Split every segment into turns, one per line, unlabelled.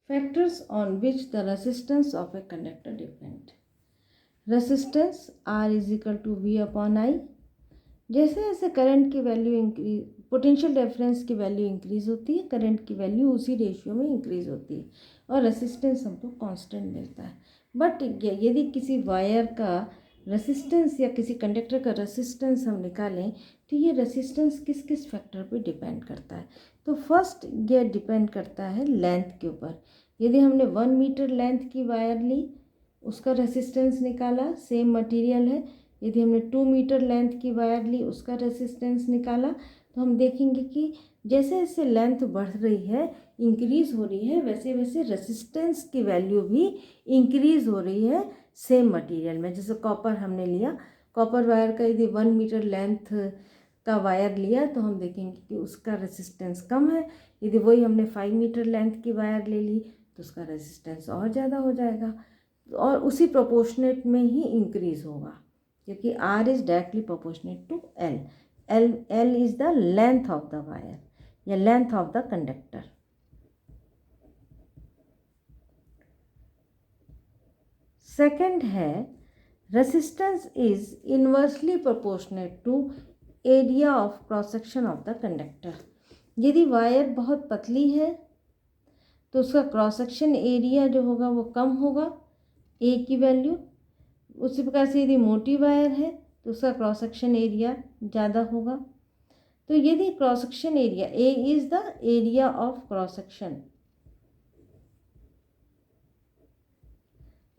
Factors on which the resistance of a conductor depend. Resistance R is equal to V upon I. जैसे जैसे current की value increase, potential difference की value increase होती है, current की value उसी ratio में इंक्रीज होती है और रेसिस्टेंस हमको कांस्टेंट मिलता है। बट यदि किसी वायर का रेसिस्टेंस या किसी कंडक्टर का रेसिस्टेंस हम निकालें तो ये रेसिस्टेंस किस किस फैक्टर पे डिपेंड करता है। तो फर्स्ट ये डिपेंड करता है लेंथ के ऊपर। यदि हमने 1 मीटर लेंथ की वायर ली, उसका रेसिस्टेंस निकाला, सेम मटेरियल है। यदि हमने 2 मीटर लेंथ की वायर ली, उसका रेसिस्टेंस निकाला, तो हम देखेंगे कि जैसे जैसे लेंथ बढ़ रही है, इंक्रीज हो रही है, वैसे वैसे रेसिस्टेंस की वैल्यू भी इंक्रीज हो रही है सेम मटेरियल में। जैसे कॉपर हमने लिया, कॉपर वायर का यदि 1 मीटर लेंथ का वायर लिया तो हम देखेंगे कि उसका रेसिस्टेंस कम है। यदि वही हमने 5 मीटर लेंथ की वायर ले ली तो उसका रेसिस्टेंस और ज़्यादा हो जाएगा और उसी प्रोपोर्शनेट में ही इंक्रीज होगा, क्योंकि R is directly proportionate to L. L is the length of the wire या length of the conductor. Second है resistance is inversely proportionate to area of cross section of the conductor. यदि wire बहुत पतली है तो उसका cross section area जो होगा वो कम होगा, ए की वैल्यू। उसी प्रकार से यदि मोटी वायर है तो उसका क्रॉस सेक्शन एरिया ज़्यादा होगा। तो यदि cross section area, A is the area of cross section,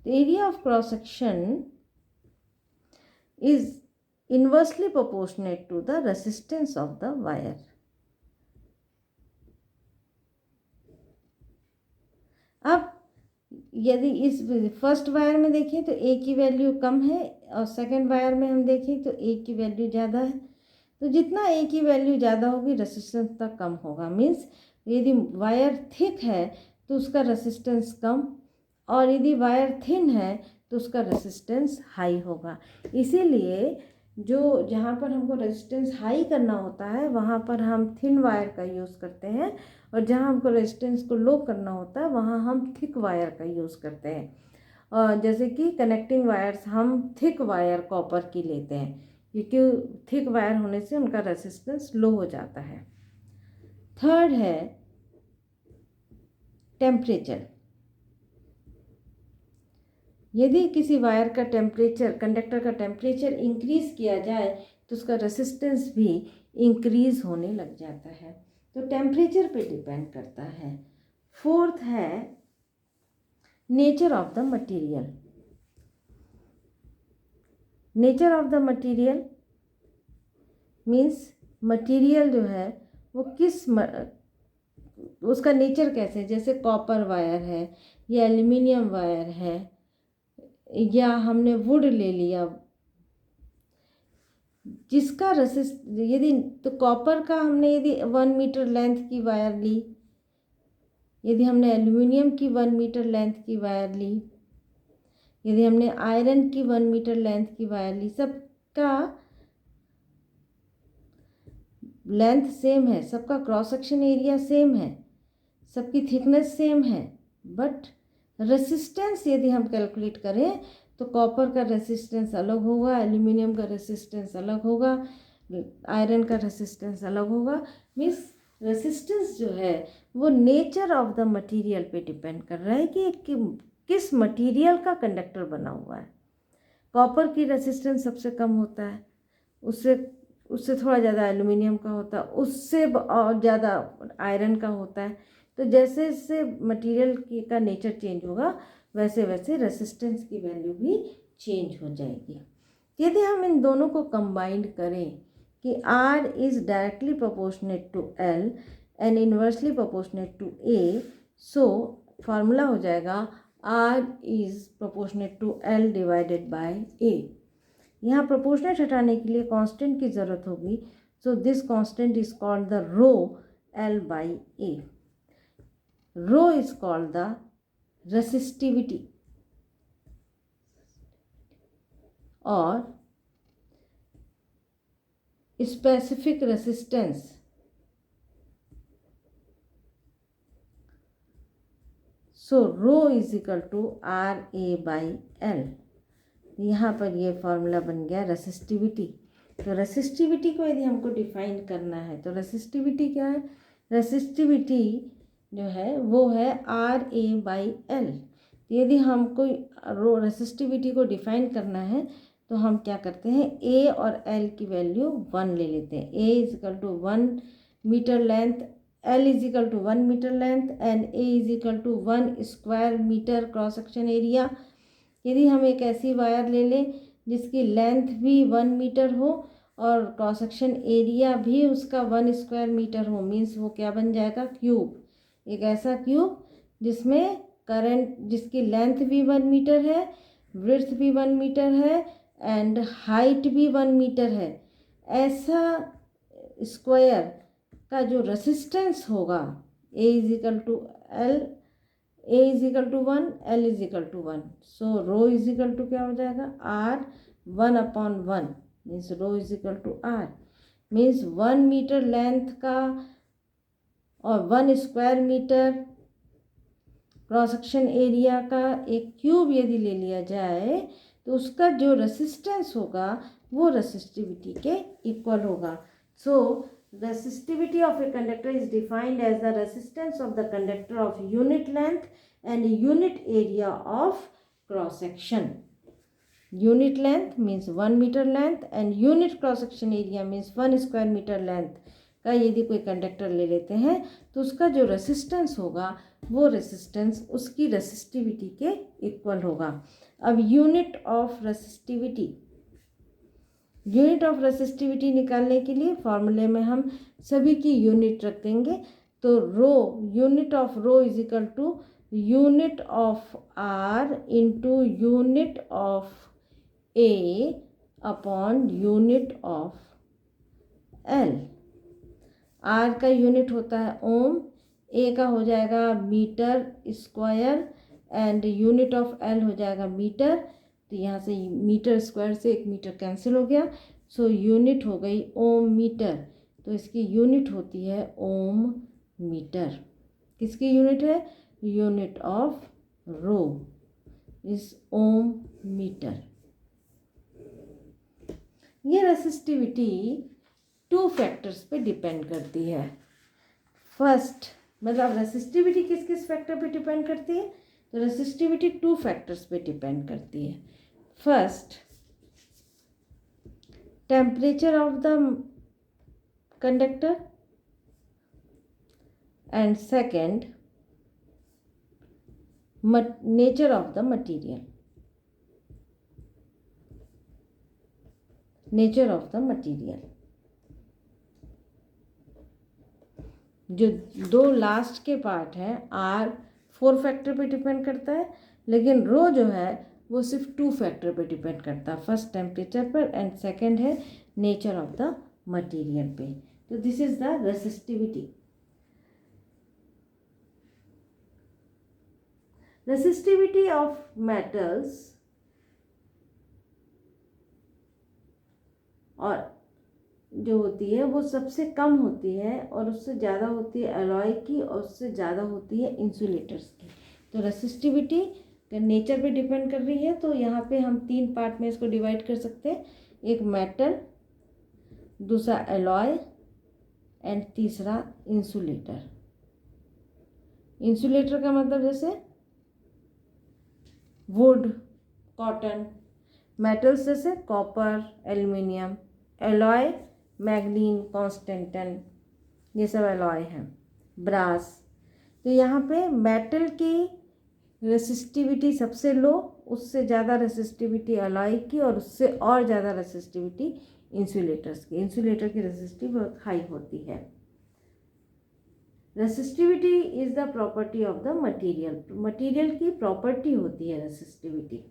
the area of cross section is inversely proportionate to the resistance of the wire. अब यदि इस फर्स्ट वायर में देखें तो ए की वैल्यू कम है और सेकंड वायर में हम देखें तो ए की वैल्यू ज़्यादा है। तो जितना ए की वैल्यू ज़्यादा होगी रेसिस्टेंस उतना कम होगा। मीन्स यदि वायर थिक है तो उसका रेसिस्टेंस कम और यदि वायर थिन है तो उसका रेसिस्टेंस हाई होगा। इसीलिए जो जहाँ पर हमको रेजिस्टेंस हाई करना होता है वहाँ पर हम थिन वायर का यूज़ करते हैं और जहाँ हमको रेजिस्टेंस को लो करना होता है वहाँ हम थिक वायर का यूज़ करते हैं। जैसे कि कनेक्टिंग वायर्स हम थिक वायर कॉपर की लेते हैं, क्योंकि थिक वायर होने से उनका रेजिस्टेंस लो हो जाता है। थर्ड है टेम्परेचर। यदि किसी वायर का टेम्परेचर, कंडक्टर का टेम्परेचर इंक्रीज किया जाए तो उसका रेसिस्टेंस भी इंक्रीज होने लग जाता है। तो टेम्परेचर पे डिपेंड करता है। फोर्थ है nature of the material. Nature of the material means material जो है वो उसका नेचर कैसे है। जैसे कॉपर वायर है या एल्युमिनियम वायर है या हमने वुड ले लिया, जिसका यदि तो कॉपर का हमने यदि 1 मीटर लेंथ की वायर ली, यदि हमने एल्युमिनियम की 1 मीटर लेंथ की वायर ली, यदि हमने आयरन की 1 मीटर लेंथ की वायर ली, सबका लेंथ सेम है, सबका क्रॉस सेक्शन एरिया सेम है, सबकी थिकनेस सेम है, बट रेसिस्टेंस यदि हम कैलकुलेट करें तो कॉपर का रेसिस्टेंस अलग होगा, एल्युमिनियम का रेसिस्टेंस अलग होगा, आयरन का रेसिस्टेंस अलग होगा। मीन्स रेसिस्टेंस जो है वो नेचर ऑफ द मटेरियल पे डिपेंड कर रहा है कि किस मटेरियल का कंडक्टर बना हुआ है। कॉपर की रेसिस्टेंस सबसे कम होता है, उससे थोड़ा ज़्यादा एल्युमिनियम का होता है, उससे और ज़्यादा आयरन का होता है। तो जैसे जैसे मटेरियल का नेचर चेंज होगा वैसे वैसे रेसिस्टेंस की वैल्यू भी चेंज हो जाएगी। यदि हम इन दोनों को कंबाइंड करें कि R is directly proportionate to L and inversely proportionate to A, so formula हो जाएगा R is proportionate to L divided by A। यहाँ प्रोपोर्शनेट हटाने के लिए कांस्टेंट की ज़रूरत होगी, so this constant is called the rho L by A। Rho is called the resistivity or specific resistance। So rho is equal to R A by L. यहाँ पर ये फॉर्मूला बन गया रेसिस्टिविटी। तो रेसिस्टिविटी को यदि हमको डिफाइन करना है तो रेसिस्टिविटी क्या है? रेसिस्टिविटी जो है वो है आर ए बाई एल। यदि हमको रो रेसिस्टिविटी को डिफाइन करना है तो हम क्या करते हैं, ए और एल की वैल्यू 1 ले लेते हैं। A is equal to 1 metre length, L is equal to 1 metre length and A is equal to 1 square metre cross section area. यदि हम एक ऐसी वायर ले लें जिसकी लेंथ भी 1 मीटर हो और क्रॉस सेक्शन एरिया भी उसका 1 स्क्वायर मीटर हो, मीन्स वो क्या बन जाएगा, क्यूब। एक ऐसा क्यूब जिसमें करंट, जिसकी लेंथ भी 1 मीटर है, विड्थ भी 1 मीटर है एंड हाइट भी 1 मीटर है, ऐसा स्क्वायर का जो रेसिस्टेंस होगा A is equal to L, A is equal to 1, L is equal to 1। So rho is equal to क्या हो जाएगा, R 1/1 means rho is equal to R, means 1 metre length का और 1 square metre cross section area का एक cube यदि ले लिया जाए तो उसका जो रेसिस्टेंस होगा वो रेसिस्टिविटी के इक्वल होगा। So resistivity of a conductor is defined as the resistance of the conductor of unit length and unit area of cross section. Unit length means 1 metre length and unit cross section area means 1 square metre length का यदि कोई conductor ले लेते हैं तो उसका जो resistance होगा वो रेसिस्टेंस उसकी रेसिस्टिविटी के इक्वल होगा। अब unit of resistivity, unit of resistivity निकालने के लिए फॉर्मूले में हम सभी की यूनिट रख देंगे। तो rho, unit of rho is equal to unit of R into unit of A upon unit of L. R का यूनिट होता है ओम, ए का हो जाएगा metre square and unit of L हो जाएगा मीटर। तो यहाँ से मीटर स्क्वायर से 1 मीटर कैंसिल हो गया, सो यूनिट हो गई ओम मीटर। तो इसकी यूनिट होती है ओम मीटर। किसकी यूनिट है? Unit of rho is ohm metre. ये रेसिस्टिविटी 2 फैक्टर्स पे डिपेंड करती है। फर्स्ट, मतलब रेसिस्टिविटी किस किस फैक्टर पे डिपेंड करती है? तो रेसिस्टिविटी 2 फैक्टर्स पे डिपेंड करती है। First, temperature of the conductor and second, nature of the material. Nature of the material, जो 2 लास्ट के पार्ट हैं, आर 4 फैक्टर पे डिपेंड करता है, लेकिन रो जो है वो सिर्फ 2 फैक्टर पे डिपेंड करता है। फर्स्ट टेम्परेचर पर एंड सेकंड है नेचर ऑफ द मटेरियल पे। तो this is the resistivity. Resistivity of metals और जो होती है वो सबसे कम होती है और उससे ज़्यादा होती है अलॉय की और उससे ज़्यादा होती है इंसुलेटर्स की। तो रेसिस्टिविटी नेचर पे डिपेंड कर रही है। तो यहाँ पे हम 3 पार्ट में इसको डिवाइड कर सकते हैं, एक मेटल, दूसरा अलॉय एंड तीसरा इंसुलेटर। इंसुलेटर का मतलब जैसे वुड, कॉटन, मेटल्स जैसे कॉपर, एल्युमिनियम, अलॉय मैग्नीन, कॉन्स्टेंटन, ये सब अलॉय हैं, ब्रास। तो यहाँ पे मेटल की रेसिस्टिविटी सबसे लो, उससे ज़्यादा रेसिस्टिविटी अलॉय की और उससे और ज़्यादा रेसिस्टिविटी इंसुलेटर्स की। इंसुलेटर की रेसिस्टिविटी बहुत हाई होती है। Resistivity is the property of the material. Material की प्रॉपर्टी होती है रेसिस्टिविटी।